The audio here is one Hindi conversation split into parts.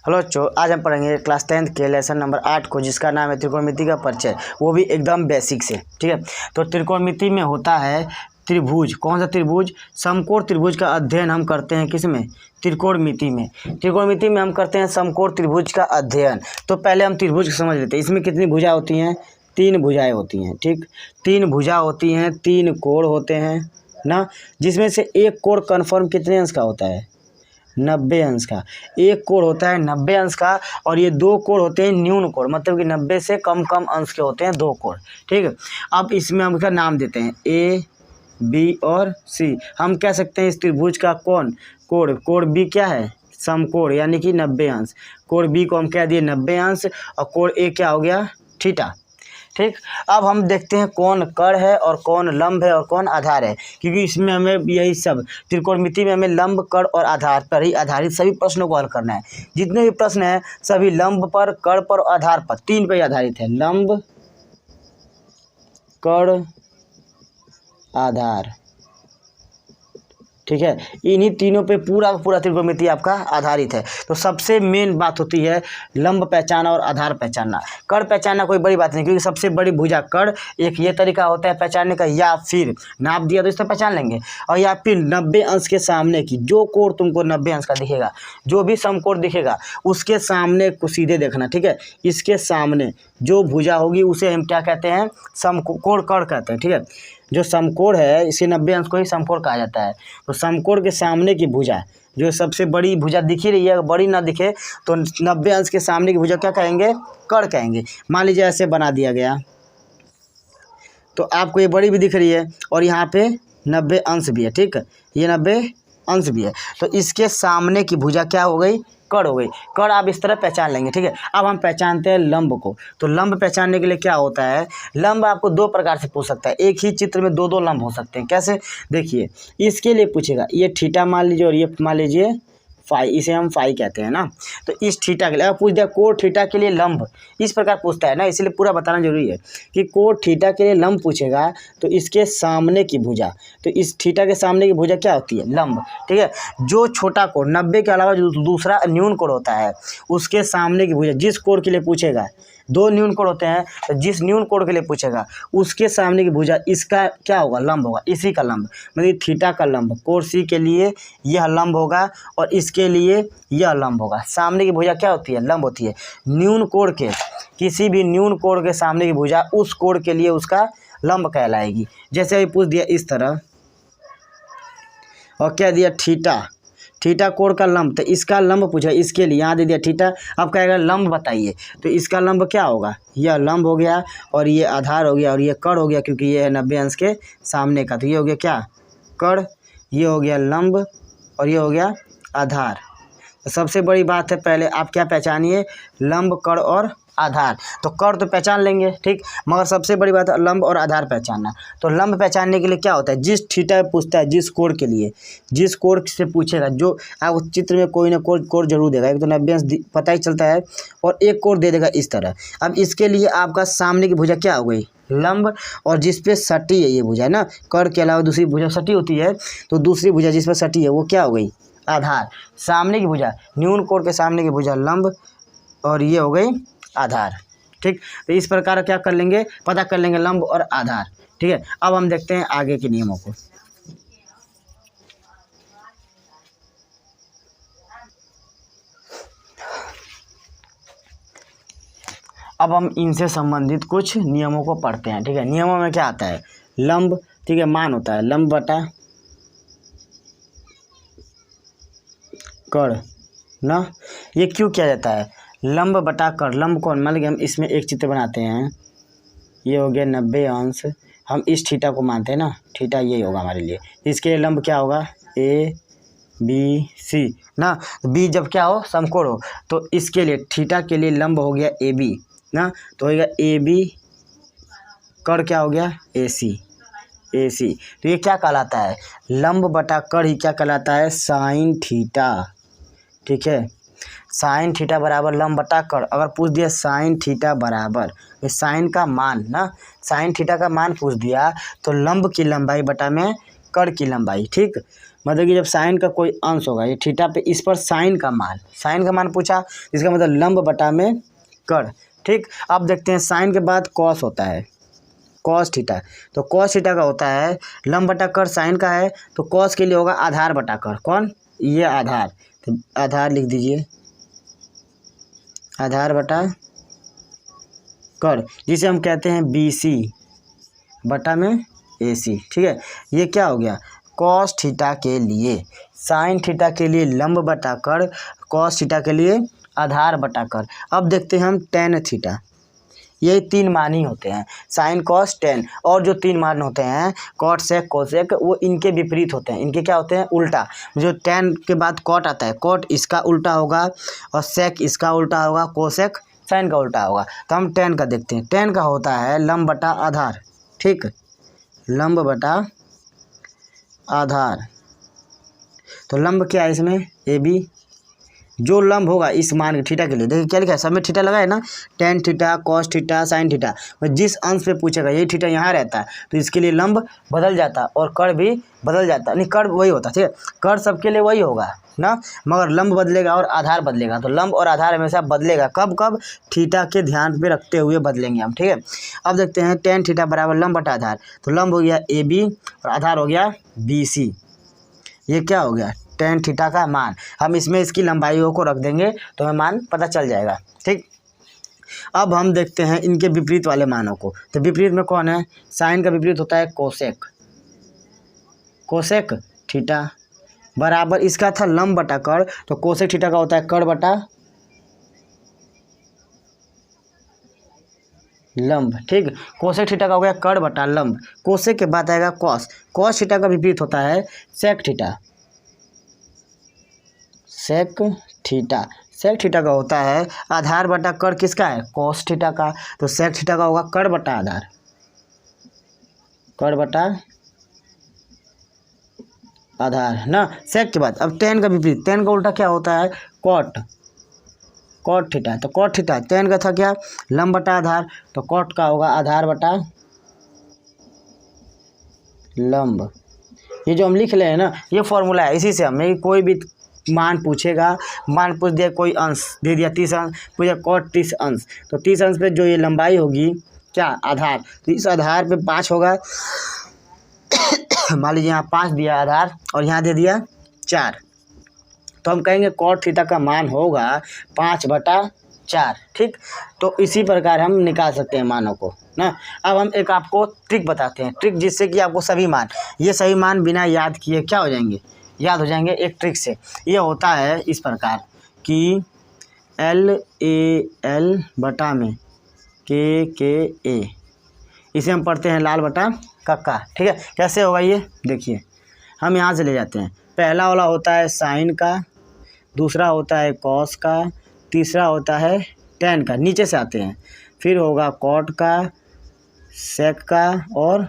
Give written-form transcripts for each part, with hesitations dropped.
हेलो बच्चों, आज हम पढ़ेंगे क्लास 10th के लेसन नंबर 8 को, जिसका नाम है त्रिकोणमिति का परिचय, वो भी एकदम बेसिक से। ठीक है, तो त्रिकोणमिति में होता है त्रिभुज। कौन सा त्रिभुज? समकोण त्रिभुज का अध्ययन हम करते हैं किस में? त्रिकोणमिति में। त्रिकोणमिति में हम करते हैं समकोण त्रिभुज का अध्ययन। तो पहले हम त्रिभुज को समझ लेते हैं। इसमें कितनी भुजा होती हैं? 3 भुजाएँ होती हैं। ठीक, 3 भुजा होती हैं, 3 कोण होते हैं ना, जिसमें से एक कोण कन्फर्म कितने अंश का होता है? 90 अंश का। एक कोण होता है 90 अंश का, और ये 2 कोण होते हैं न्यून कोण, मतलब कि 90 से कम अंश के होते हैं 2 कोण। ठीक है, अब इसमें हम इसका नाम देते हैं ए, बी और सी। हम कह सकते हैं इस त्रिभुज का कोण बी क्या है? समकोण, यानी कि 90 अंश। कोण बी को हम कह दिए 90 अंश, और कोण ए क्या हो गया? थीटा। ठीक, अब हम देखते हैं कौन कर्ण है और कौन लंब है और कौन आधार है, क्योंकि इसमें हमें यही सब त्रिकोणमिति में हमें लंब, कर्ण और आधार पर ही आधारित सभी प्रश्नों को हल करना है। जितने भी प्रश्न हैं सभी लंब पर, कर्ण पर और आधार पर, 3 पर ही आधारित है। लंब, कर्ण, आधार। ठीक है, इन्हीं तीनों पे पूरा त्रिकोणमिति आपका आधारित है। तो सबसे मेन बात होती है लंब पहचाना और आधार पहचानना। कर्ण पहचानना कोई बड़ी बात नहीं, क्योंकि सबसे बड़ी भुजा कर्ण। एक ये तरीका होता है पहचानने का, या फिर नाप दिया तो इससे पहचान लेंगे, और या फिर 90 अंश के सामने की जो कोण तुमको 90 अंश का दिखेगा, जो भी समकोण दिखेगा, उसके सामने को सीधे देखना। ठीक है, इसके सामने जो भुजा होगी उसे हम क्या कहते हैं? समकोण कर्ण कहते हैं। ठीक है, जो समकोण है इसे 90 अंश को ही समकोण कहा जाता है। तो समकोण के सामने की भुजा, जो सबसे बड़ी भुजा दिख ही रही है, बड़ी ना दिखे तो 90 अंश के सामने की भुजा क्या कहेंगे? कर्ण कहेंगे। मान लीजिए ऐसे बना दिया गया, तो आपको ये बड़ी भी दिख रही है और यहाँ पे 90 अंश भी है। ठीक है, ये 90 अंश भी है, तो इसके सामने की भुजा क्या हो गई? कर्ण हो गई। कर्ण आप इस तरह पहचान लेंगे। ठीक है, अब हम पहचानते हैं लंब को। तो लंब पहचानने के लिए क्या होता है? लंब आपको 2 प्रकार से पूछ सकता है। एक ही चित्र में 2 लंब हो सकते हैं। कैसे? देखिए, इसके लिए पूछेगा, ये थीटा मान लीजिए और ये मान लीजिए फाई, इसे हम फाई कहते हैं ना। तो इस थीटा के लिए पूछ दिया कोण थीटा के लिए लंब, इस प्रकार पूछता है ना, इसलिए पूरा बताना जरूरी है कि कोण थीटा के लिए लंब पूछेगा तो इसके सामने की भुजा, तो इस थीटा के सामने की भुजा क्या होती है? लंब। ठीक है, जो छोटा कोण 90 के अलावा जो दूसरा न्यून कोण होता है, उसके सामने की भुजा, जिस कोण के लिए पूछेगा, 2 न्यून कोण होते हैं, तो जिस न्यून कोण के लिए पूछेगा उसके सामने की भुजा, इसका क्या होगा? लंब होगा, इसी का लंब, मतलब थीटा का लंब। कोण सी के लिए यह लंब होगा और इसके लिए यह लंब होगा। सामने की भुजा क्या होती है? लंब होती है। न्यून कोण के, किसी भी न्यून कोण के सामने की भुजा उस कोण के लिए उसका लंब कहलाएगी। जैसे अभी पूछ दिया इस तरह, और क्या दिया? थीटा कोण का लंब, तो इसका लंब पूछा, इसके लिए यहाँ दे दिया थीटा। अब कहेगा लंब बताइए, तो इसका लंब क्या होगा? यह लंब हो गया, और ये आधार हो गया, और ये कर्ण हो गया, क्योंकि ये है 90 अंश के सामने का। तो ये हो गया क्या? कर्ण। ये हो गया लंब, और ये हो गया आधार। तो सबसे बड़ी बात है, पहले आप क्या पहचानिए? लंब, कर्ण और आधार। तो कर्ण तो पहचान लेंगे, ठीक, मगर सबसे बड़ी बात है लंब और आधार पहचानना। तो लंब पहचानने के लिए क्या होता है? जिस थीटा पूछता है, जिस कोण के लिए, जिस कोण से पूछेगा, जो आप चित्र में कोई ना कोण जरूर देगा। एक तो 90 अंश पता ही चलता है, और एक कोण दे देगा इस तरह। अब इसके लिए आपका सामने की भुजा क्या हो गई? लंब, और जिस पे सटी है ये भुजा ना, कर्ण के अलावा दूसरी भुजा सटी होती है, तो दूसरी भुजा जिस पर सटी है वो क्या हो गई? आधार। सामने की भुजा, न्यून कोण के सामने की भुजा लंब, और ये हो गई आधार। ठीक, तो इस प्रकार क्या कर लेंगे? पता कर लेंगे लंब और आधार। ठीक है, अब हम देखते हैं आगे के नियमों को। अब हम इनसे संबंधित कुछ नियमों को पढ़ते हैं। ठीक है, नियमों में क्या आता है? लंब, ठीक है, मान होता है लंब बटा कर्ण ना। ये क्यों किया जाता है? लंब बटा कर्ण। लंब कौन? मान लीजिए हम इसमें एक चित्र बनाते हैं, ये हो गया 90 अंश, हम इस थीटा को मानते हैं ना, थीटा यही होगा हमारे लिए। इसके लिए लंब क्या होगा? ए, बी, सी ना। बी जब क्या हो? समकोण हो, तो इसके लिए थीटा के लिए लंब हो गया ए बी ना, तो हो गया ए बी। कर्ण क्या हो गया? ए सी। तो ये क्या कहलाता है? लंब बटा कर्ण ही क्या कहलाता है? Sine theta. ठीक है, साइन थीटा बराबर लंब बटा कर्ण। अगर पूछ दिया साइन थीटा बराबर, ये साइन का मान ना, साइन थीटा का मान पूछ दिया, तो लंब की लंबाई बटा में कर्ण की लंबाई। ठीक, मतलब कि जब साइन का कोई अंश होगा ये थीटा पे, इस पर साइन का मान पूछा, इसका मतलब लंब बटा में कर्ण। ठीक, अब देखते हैं साइन के बाद कॉस होता है, कॉस थीटा। तो कॉस थीटा का होता है लंब बटा कर्ण, साइन का है तो कॉस के लिए होगा आधार बटा कर्ण। कौन? ये आधार, तो आधार लिख दीजिए, आधार बटा कर्ण, जिसे हम कहते हैं BC बटा में AC। ठीक है, ये क्या हो गया? कॉस थीटा के लिए साइन थीटा के लिए लंब बटा कर्ण, कॉस थीटा के लिए आधार बटा कर्ण। अब देखते हैं हम टेन थीटा। ये 3 मान ही होते हैं, साइन कॉस टेन, और जो 3 मान होते हैं कॉट सेक कोसेक, वो इनके विपरीत होते हैं। इनके क्या होते हैं? उल्टा। जो टेन के बाद कॉट आता है, कॉट इसका उल्टा होगा और सेक इसका उल्टा होगा, कोसेक साइन का उल्टा होगा। तो हम टेन का देखते हैं। टेन का होता है लंब बटा आधार। ठीक, लंब बटा आधार। तो लंब क्या है इसमें? AB। जो लंब होगा इस मान थीटा के लिए, देखिए क्या लिखा है, सब में थीटा लगा है ना, tan theta, cos theta, sine theta. जिस अंश पे पूछेगा, ये थीटा यहाँ रहता है तो इसके लिए लंब बदल जाता और कर्ण भी बदल जाता, नहीं कर्ण वही होता। ठीक है, कर्ण सबके लिए वही होगा ना, मगर लंब बदलेगा और आधार बदलेगा। तो लंब और आधार हमेशा बदलेगा, कब कब? थीटा के ध्यान पे रखते हुए बदलेंगे हम। ठीक है, अब देखते हैं टेन थीटा बराबर लंब बटा आधार। तो लंब हो गया AB और आधार हो गया BC। ये क्या हो गया? टेन थीटा का मान। हम इसमें इसकी लंबाइयों को रख देंगे तो हमें मान पता चल जाएगा। ठीक, अब हम देखते हैं इनके विपरीत वाले मानों को। तो विपरीत में कौन है? साइन का विपरीत होता है कोसेक, कोसेक थीटा बराबर, इसका था लंब बटा कर्ण, तो कोसेक थीटा का होता है कर्ण बटा लंब। ठीक, कोसेक थीटा का हो गया कर्ण बटा लंब। कोसेक के बाद आएगा कॉस, कॉस थीटा का विपरीत होता है sec theta, sec theta. Sec theta का होता है आधार बटा कर्ण, किसका है? कॉस थीटा का। तो सेक थीटा का होगा कर्ण बटा आधार, कर्ण बटा आधार ना। सेक के बाद अब टेन का विपरीत, टेन का उल्टा क्या होता है? Cot, cot theta. तो कॉट थीटा टेन का था क्या? लंब बटा आधार, तो कॉट का होगा आधार बटा लंब। ये जो हम लिख रहे हैं ना, ये फॉर्मूला है, इसी से हमें कोई भी मान पूछेगा, मान पूछ दिया, कोई अंश दे दिया 30 अंश, पूछा कॉट 30 अंश, तो 30 अंश पे जो ये लंबाई होगी क्या? आधार। तो इस आधार पे 5 होगा। मान लीजिए यहाँ 5 दिया आधार और यहाँ दे दिया 4, तो हम कहेंगे कॉट थीटा का मान होगा 5 बटा 4। ठीक, तो इसी प्रकार हम निकाल सकते हैं मानों को ना। अब हम एक आपको ट्रिक बताते हैं, ट्रिक जिससे कि आपको सभी मान, ये सभी मान बिना याद किए क्या हो जाएंगे? याद हो जाएंगे एक ट्रिक से। ये होता है इस प्रकार कि LAL बटा में KKA, इसे हम पढ़ते हैं लाल बटा कक्का। ठीक है, कैसे होगा ये देखिए, हम यहाँ से ले जाते हैं। पहला वाला होता है साइन का, दूसरा होता है कॉस का, तीसरा होता है टेन का, नीचे से आते हैं, फिर होगा कॉट का, सेक का और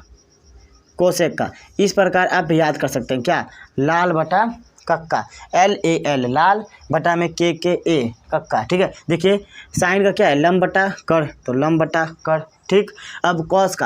कोसेक का। इस प्रकार आप याद कर सकते हैं क्या? लाल बटा कक्का, LAL लाल बटा में KKA कक्का। ठीक है, देखिए साइन का क्या है? लंब बटा कर्ण, तो लंब बटा कर्ण। ठीक, अब कॉस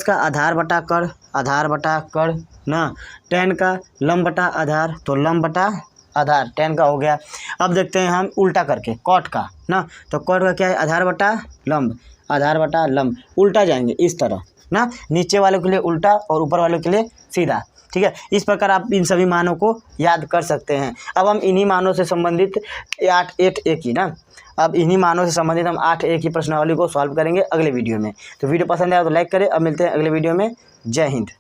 का आधार बटा कर्ण, आधार बटा कर्ण ना। टेन का लंब बटा आधार, तो लंब बटा आधार, टेन का हो गया। अब देखते हैं हम उल्टा करके कॉट का ना, तो कॉट का क्या है? आधार बटा लंब, आधार बटा लंब, उल्टा जाएंगे इस तरह ना, नीचे वाले के लिए उल्टा और ऊपर वाले के लिए सीधा। ठीक है, इस प्रकार आप इन सभी मानों को याद कर सकते हैं। अब हम इन्हीं मानों से संबंधित 8A की ना, अब इन्हीं मानों से संबंधित हम 8A की प्रश्नावली को सॉल्व करेंगे अगले वीडियो में। तो वीडियो पसंद आया तो लाइक करें। अब मिलते हैं अगले वीडियो में। जय हिंद।